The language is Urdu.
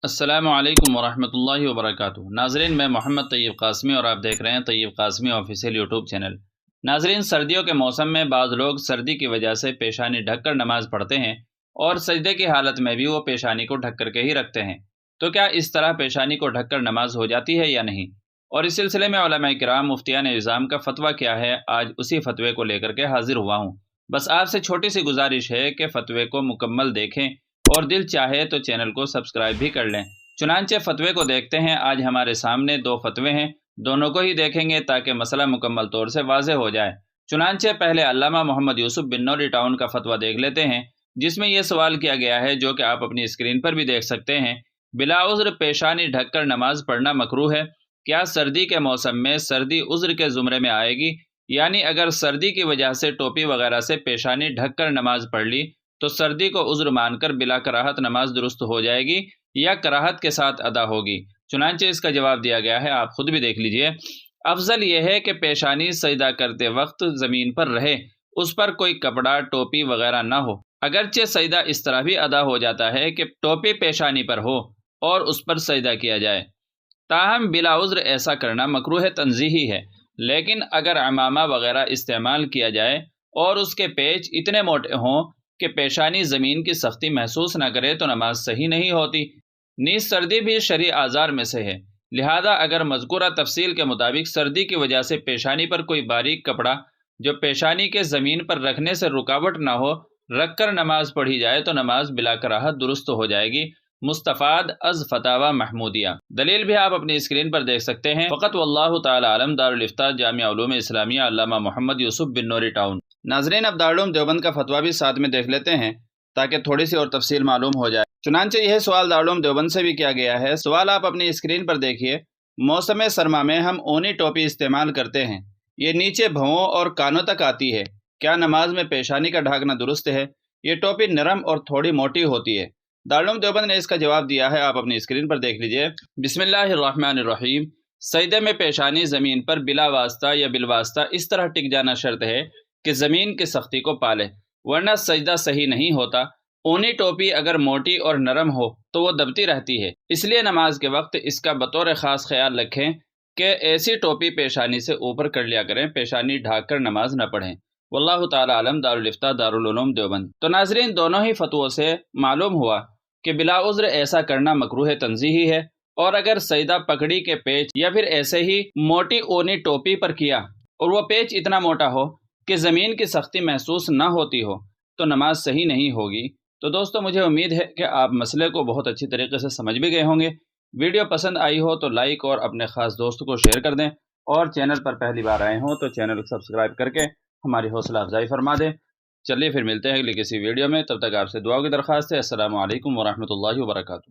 السلام علیکم ورحمۃ اللہ وبرکاتہ۔ ناظرین، میں محمد طیب قاسمی اور آپ دیکھ رہے ہیں طیب قاسمی آفیشیل یوٹیوب چینل۔ ناظرین، سردیوں کے موسم میں بعض لوگ سردی کی وجہ سے پیشانی ڈھک کر نماز پڑھتے ہیں اور سجدے کی حالت میں بھی وہ پیشانی کو ڈھک کر کے ہی رکھتے ہیں۔ تو کیا اس طرح پیشانی کو ڈھک کر نماز ہو جاتی ہے یا نہیں؟ اور اس سلسلے میں علماء کرام مفتیان اعظام کا فتویٰ کیا ہے، آج اسی فتوے کو لے کر کے حاضر ہوا ہوں۔ بس آپ سے چھوٹی سی گزارش ہے کہ فتوے کو مکمل دیکھیں اور دل چاہے تو چینل کو سبسکرائب بھی کر لیں۔ چنانچہ فتوے کو دیکھتے ہیں۔ آج ہمارے سامنے دو فتوے ہیں، دونوں کو ہی دیکھیں گے تاکہ مسئلہ مکمل طور سے واضح ہو جائے۔ چنانچہ پہلے علامہ محمد یوسف بن نوری ٹاؤن کا فتویٰ دیکھ لیتے ہیں، جس میں یہ سوال کیا گیا ہے جو کہ آپ اپنی اسکرین پر بھی دیکھ سکتے ہیں۔ بلا عذر پیشانی ڈھک کر نماز پڑھنا مکروہ ہے۔ کیا سردی کے موسم میں سردی عذر کے زمرے میں آئے گی؟ یعنی اگر سردی کی وجہ سے ٹوپی وغیرہ سے پیشانی ڈھک کر نماز پڑھ لی تو سردی کو عذر مان کر بلا کراہت نماز درست ہو جائے گی یا کراہت کے ساتھ ادا ہوگی؟ چنانچہ اس کا جواب دیا گیا ہے، آپ خود بھی دیکھ لیجئے۔ افضل یہ ہے کہ پیشانی سجدہ کرتے وقت زمین پر رہے، اس پر کوئی کپڑا ٹوپی وغیرہ نہ ہو۔ اگرچہ سجدہ اس طرح بھی ادا ہو جاتا ہے کہ ٹوپی پیشانی پر ہو اور اس پر سجدہ کیا جائے، تاہم بلا عذر ایسا کرنا مکروہ تنزیہی ہے۔ لیکن اگر عمامہ وغیرہ استعمال کیا جائے اور اس کے پیچ اتنے موٹے ہوں کہ پیشانی زمین کی سختی محسوس نہ کرے تو نماز صحیح نہیں ہوتی۔ نیز سردی بھی شرعی آزار میں سے ہے، لہذا اگر مذکورہ تفصیل کے مطابق سردی کی وجہ سے پیشانی پر کوئی باریک کپڑا جو پیشانی کے زمین پر رکھنے سے رکاوٹ نہ ہو رکھ کر نماز پڑھی جائے تو نماز بلا کراہت درست ہو جائے گی۔ مستفاد از فتاوی محمودیہ۔ دلیل بھی آپ اپنی اسکرین پر دیکھ سکتے ہیں۔ فقط واللہ تعالی عالم۔ دارالافتاء جامعہ علوم اسلامیہ، علامہ محمد یوسف بن نوری ٹاؤن۔ ناظرین، اب دارالعلوم دیوبند کا فتویٰ بھی ساتھ میں دیکھ لیتے ہیں تاکہ تھوڑی سی اور تفصیل معلوم ہو جائے۔ چنانچہ یہ سوال دارالعلوم دیوبند سے بھی کیا گیا ہے۔ سوال آپ اپنی اسکرین پر دیکھیے۔ موسم سرما میں ہم اونی ٹوپی استعمال کرتے ہیں، یہ نیچے بھووں اور کانوں تک آتی ہے، کیا نماز میں پیشانی کا ڈھانکنا درست ہے؟ یہ ٹوپی نرم اور تھوڑی موٹی ہوتی ہے۔ دارالعلوم دیوبند نے اس کا جواب دیا ہے، آپ اپنی اسکرین پر دیکھ لیجئے۔ بسم اللہ الرحمن الرحیم۔ سجدے میں پیشانی زمین پر بلا واسطہ یا بالواسطہ اس طرح ٹک جانا شرط ہے کہ زمین کی سختی کو پالے، ورنہ سجدہ صحیح نہیں ہوتا۔ اونی ٹوپی اگر موٹی اور نرم ہو تو وہ دبتی رہتی ہے، اس لیے نماز کے وقت اس کا بطور خاص خیال رکھیں کہ ایسی ٹوپی پیشانی سے اوپر کر لیا کریں، پیشانی ڈھانک کر نماز نہ پڑھیں۔ واللہ تعالی عالم۔ دارالافتاء دارالعلوم دیوبند۔ تو ناظرین، دونوں ہی فتووں سے معلوم ہوا کہ بلا عذر ایسا کرنا مکروہ تنزیہی ہے، اور اگر سجدہ پگڑی کے پیچ یا پھر ایسے ہی موٹی اونی ٹوپی پر کیا اور وہ پیچ اتنا موٹا ہو کہ زمین کی سختی محسوس نہ ہوتی ہو تو نماز صحیح نہیں ہوگی۔ تو دوستو، مجھے امید ہے کہ آپ مسئلے کو بہت اچھی طریقے سے سمجھ بھی گئے ہوں گے۔ ویڈیو پسند آئی ہو تو لائک اور اپنے خاص دوست کو شیئر کر دیں، اور چینل پر پہلی بار آئے ہوں تو چینل کو سبسکرائب کر کے ہماری حوصلہ افزائی فرما دیں۔ چلیے پھر ملتے ہیں اگلی کسی ویڈیو میں، تب تک آپ سے دعاؤں کی درخواست ہے۔ السلام علیکم ورحمۃ اللہ وبرکاتہ۔